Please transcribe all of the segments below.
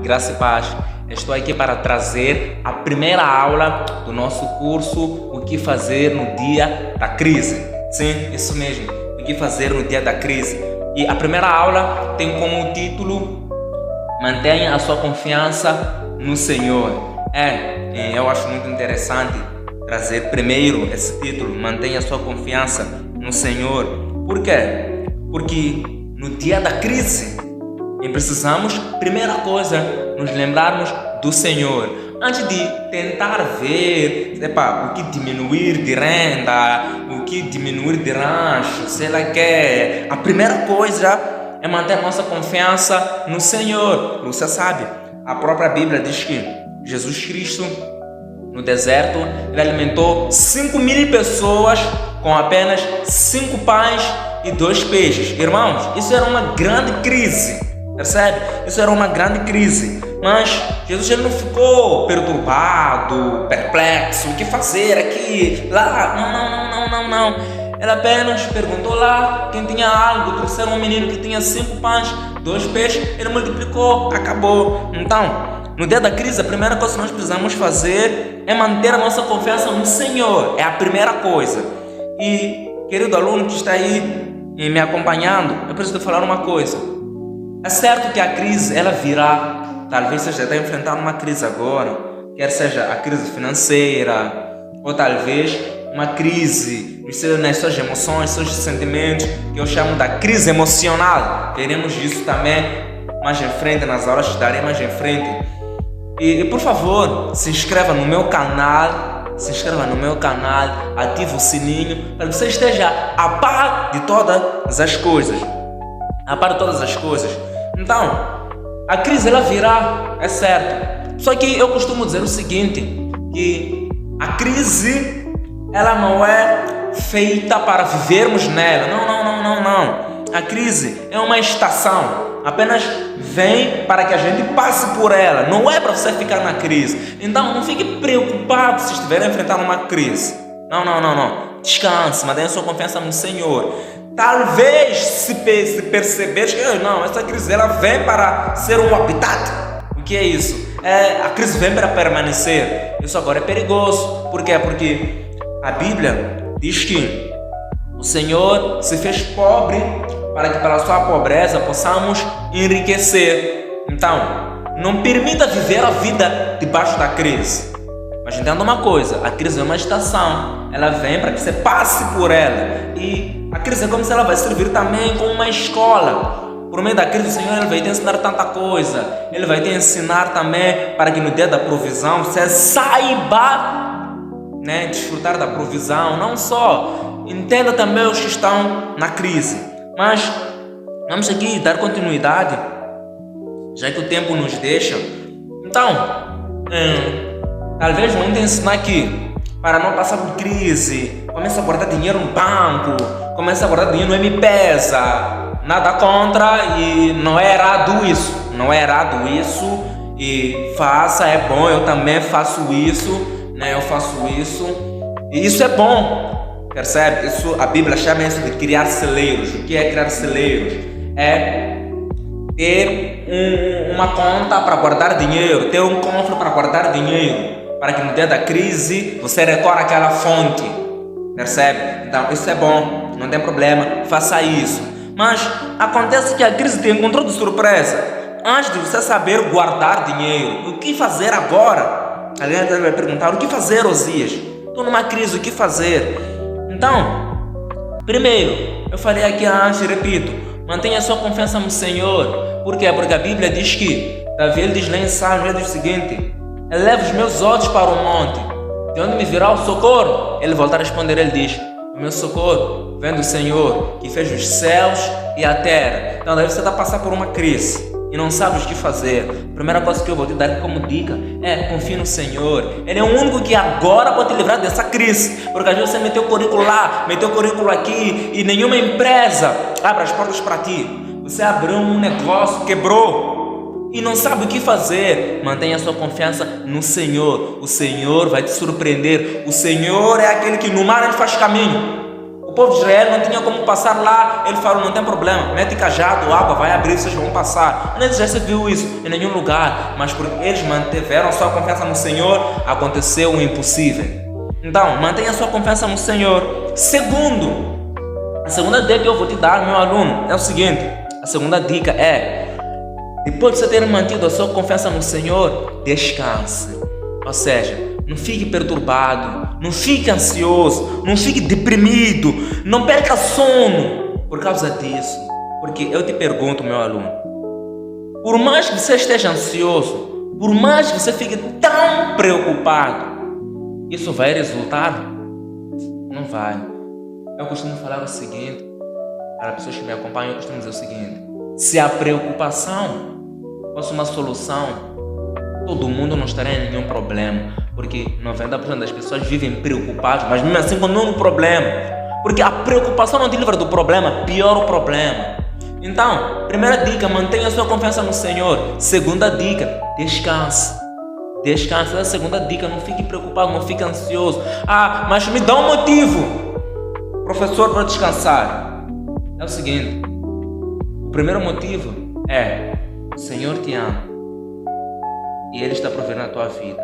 graça e paz. Estou aqui para trazer a primeira aula do nosso curso O que fazer no dia da crise. Sim, isso mesmo, o que fazer no dia da crise. E a primeira aula tem como título Mantenha a sua confiança no Senhor. Eu acho muito interessante trazer primeiro esse título, Mantenha a sua confiança no Senhor. Por quê? Porque no dia da crise precisamos, primeira coisa, nos lembrarmos do Senhor. Antes de tentar ver o que diminuir de renda, o que diminuir de rancho, sei lá que, a primeira coisa é manter a nossa confiança no Senhor. Você sabe, a própria Bíblia diz que Jesus Cristo, no deserto, ele alimentou 5.000 pessoas com apenas 5 pães e 2 peixes. Irmãos, isso era uma grande crise. Percebe? Isso era uma grande crise. Mas Jesus ele não ficou perturbado, perplexo, o que fazer aqui, lá. Não. Ele apenas perguntou lá quem tinha algo, trouxeram um menino que tinha 5 pães, 2 peixes, ele multiplicou, acabou. Então, no dia da crise, a primeira coisa que nós precisamos fazer é manter a nossa confiança no Senhor. É a primeira coisa. E, querido aluno que está aí me acompanhando, eu preciso te falar uma coisa. É certo que a crise, ela virá. Talvez você já está enfrentando uma crise agora, quer seja a crise financeira, ou talvez uma crise nas suas emoções, seus sentimentos, que eu chamo da crise emocional. Teremos isso também mais em frente, nas aulas que darei mais em frente. E por favor, se inscreva no meu canal, ative o sininho, para que você esteja a par de todas as coisas. Então, a crise ela virá, é certo. Só que eu costumo dizer o seguinte, que a crise ela não é feita para vivermos nela. Não. A crise é uma estação. Apenas vem para que a gente passe por ela. Não é para você ficar na crise. Então, não fique preocupado se estiver enfrentando uma crise. Não. Descanse, mantenha sua confiança no Senhor. Talvez se perceber que essa crise ela vem para ser um habitat. O que é isso? A crise vem para permanecer. Isso agora é perigoso. Por quê? Porque a Bíblia diz que o Senhor se fez pobre para que pela sua pobreza possamos enriquecer. Então, não permita viver a vida debaixo da crise. Mas entenda uma coisa, a crise é uma estação. Ela vem para que você passe por ela. E a crise é como se ela vai servir também como uma escola. Por meio da crise, o Senhor ele vai te ensinar tanta coisa. Ele vai te ensinar também para que no dia da provisão você saiba desfrutar da provisão. Não só, entenda também os que estão na crise. Mas vamos aqui dar continuidade, já que o tempo nos deixa. Então, talvez vou te ensinar aqui, para não passar por crise, comece a guardar dinheiro no banco, comece a guardar dinheiro no M-Pesa. Nada contra e não é errado isso, e faça, é bom, eu também faço isso, e isso é bom, percebe? Isso, a Bíblia chama isso de criar celeiros. O que é criar celeiros? É ter uma conta para guardar dinheiro, ter um cofre para guardar dinheiro, para que no dia da crise você recorra àquela fonte, percebe? Então isso é bom, não tem problema, faça isso. Mas acontece que a crise te encontrou de surpresa. Antes de você saber guardar dinheiro, o que fazer agora? Alguém vai perguntar, o que fazer, Osias? Estou numa crise, o que fazer? Então, primeiro, eu falei aqui antes, repito, mantenha a sua confiança no Senhor. Por quê? Porque a Bíblia diz que, Davi ele diz lá em Salmos, ele diz o seguinte: eleva os meus olhos para o monte, de onde me virá o socorro? Ele volta a responder, ele diz: o meu socorro vem do Senhor, que fez os céus e a terra. Então, daí você está passando por uma crise e não sabe o que fazer. A primeira coisa que eu vou te dar como dica é confie no Senhor. Ele é o único que agora pode te livrar dessa crise. Porque às vezes você meteu o currículo lá, meteu o currículo aqui e nenhuma empresa abre as portas para ti. Você abriu um negócio, quebrou e não sabe o que fazer. Mantenha sua confiança no Senhor. O Senhor vai te surpreender. O Senhor é aquele que no mar ele faz caminho. O povo de Israel não tinha como passar lá. Ele falou, não tem problema, mete cajado, água vai abrir, vocês vão passar. Nem já se viu isso em nenhum lugar, mas porque eles mantiveram sua confiança no Senhor, aconteceu o impossível. Então, mantenha sua confiança no Senhor. Segundo, a segunda dica que eu vou te dar, meu aluno, é o seguinte. A segunda dica é, depois de você ter mantido a sua confiança no Senhor, descanse. Ou seja, não fique perturbado, não fique ansioso, não fique deprimido, não perca sono por causa disso. Porque eu te pergunto, meu aluno, por mais que você esteja ansioso, por mais que você fique tão preocupado, isso vai resultar? Não vai. Eu costumo falar o seguinte, para as pessoas que me acompanham, eu costumo dizer o seguinte: se a preocupação fosse uma solução, todo mundo não estaria em nenhum problema, porque 90% das pessoas vivem preocupadas, mas mesmo assim continuam no problema, porque a preocupação não te livra do problema, piora o problema. Então, primeira dica, mantenha a sua confiança no Senhor. Segunda dica, descanse. Descanse. A segunda dica, não fique preocupado, não fique ansioso. Ah, mas me dá um motivo, professor, para descansar. É o seguinte, o primeiro motivo é: o Senhor te ama e Ele está provendo a tua vida.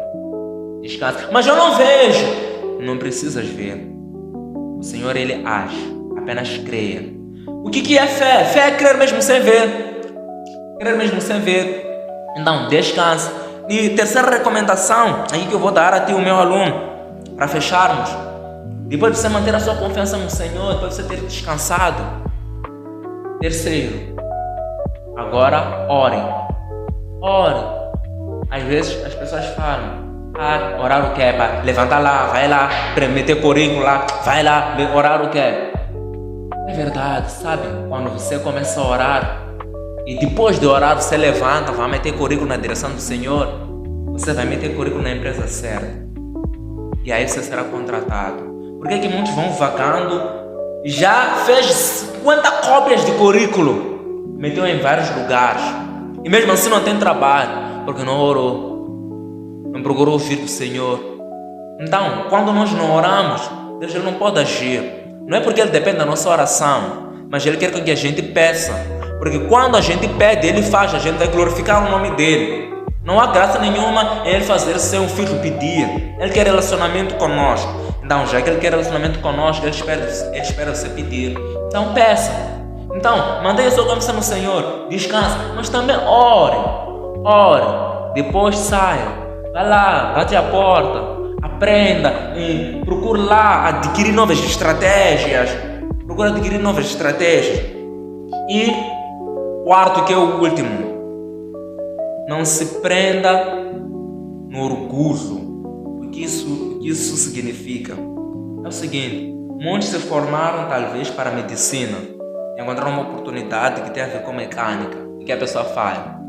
Descansa. Mas eu não vejo. Não precisas ver. O Senhor, Ele age. Apenas creia. O que é fé? Fé é crer mesmo sem ver. Crer mesmo sem ver. Então, descansa. E terceira recomendação, aí que eu vou dar a ti, o meu aluno, para fecharmos. Depois de você manter a sua confiança no Senhor, depois de você ter descansado. Terceiro, agora ore. Ore. Às vezes as pessoas falam, orar o que? Para levantar lá, vai lá, meter currículo lá, vai lá, orar o que? É verdade, sabe? Quando você começa a orar e depois de orar você levanta, vai meter currículo na direção do Senhor, você vai meter currículo na empresa certa. E aí você será contratado. Por que muitos vão vagando? Já fez 50 cópias de currículo, meteu em vários lugares e mesmo assim não tem trabalho. Porque não orou, não procurou ouvir do Senhor. Então, quando nós não oramos, Deus ele não pode agir. Não é porque Ele depende da nossa oração, mas Ele quer que a gente peça. Porque quando a gente pede, Ele faz, a gente vai glorificar o nome dEle. Não há graça nenhuma em Ele fazer seu filho pedir. Ele quer relacionamento conosco. Então, já que Ele quer relacionamento conosco, Ele espera você pedir. Então, peça. Então, mantenha sua confiança no Senhor, descanse, mas também ore. Ore, depois saia, vai lá, bate a porta, aprenda, procure lá adquirir novas estratégias. E quarto, que é o último, não se prenda no orgulho. O que isso significa? É o seguinte, muitos se formaram talvez para a medicina, encontraram uma oportunidade que tem a ver com mecânica, e que a pessoa fala: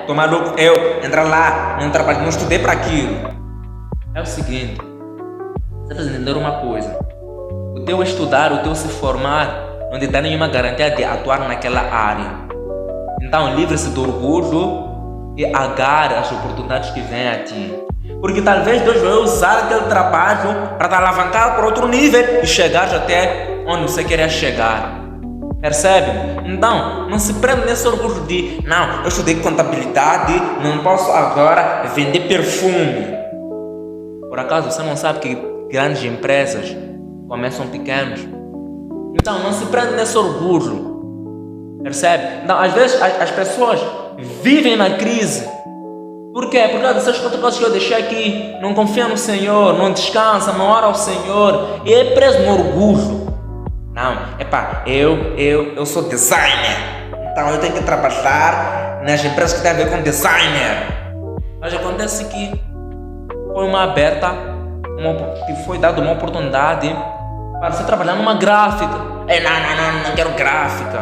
tô maluco, eu entrar lá, não trabalho, não estudei para aquilo. É o seguinte, você precisa entender uma coisa: o teu estudar, o teu se formar, não te dá nenhuma garantia de atuar naquela área. Então, livre-se do orgulho e agarre as oportunidades que vêm a ti. Porque talvez Deus vai usar aquele trabalho para te alavancar para outro nível e chegar até onde você queria chegar. Percebe? Então, não se prenda nesse orgulho de não, eu estudei contabilidade, não posso agora vender perfume. Por acaso você não sabe que grandes empresas começam pequenos? Então, não se prenda nesse orgulho. Percebe? Então, às vezes as pessoas vivem na crise. Por quê? Por causa dessas outras coisas que eu deixei aqui. Não confia no Senhor, não descansa, não ora ao Senhor. E é preso no orgulho. Não, eu sou designer, então eu tenho que trabalhar nas empresas que tem a ver com designer. Mas acontece que foi dada uma oportunidade para você trabalhar numa gráfica. Não quero gráfica.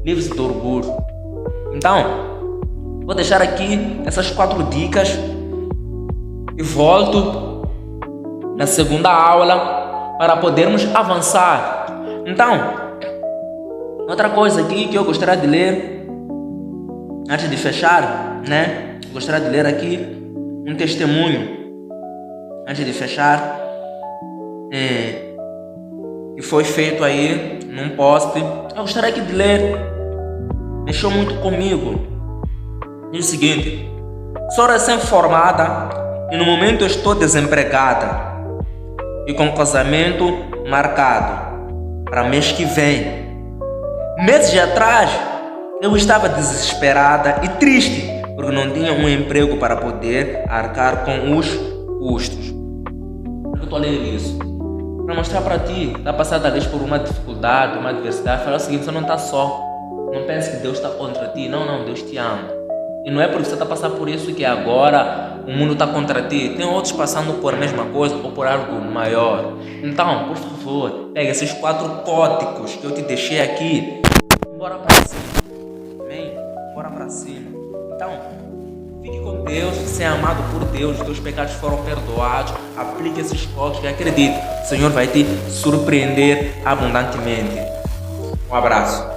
Livre-se do orgulho. Então, vou deixar aqui essas 4 dicas e volto na segunda aula para podermos avançar. Então, outra coisa aqui que eu gostaria de ler antes de fechar, né? Gostaria de ler aqui um testemunho antes de fechar, que foi feito aí num post. Eu gostaria aqui de ler. Mexeu muito comigo. Diz o seguinte: sou recém-formada e no momento eu estou desempregada e com casamento marcado para mês que vem. Meses atrás eu estava desesperada e triste porque não tinha um emprego para poder arcar com os custos. Eu estou a ler isso para mostrar para ti, está passando talvez por uma dificuldade, uma adversidade. Fala o seguinte: você não está só. Não pense que Deus está contra ti. Não, Deus te ama. E não é porque você está passando por isso que agora o mundo está contra ti. Tem outros passando por a mesma coisa ou por algo maior. Então, por favor, pega esses 4 códigos que eu te deixei aqui. Bora para cima. Amém? Bora para cima. Então, fique com Deus, seja amado por Deus, teus pecados foram perdoados. Aplique esses códigos e acredite, o Senhor vai te surpreender abundantemente. Um abraço.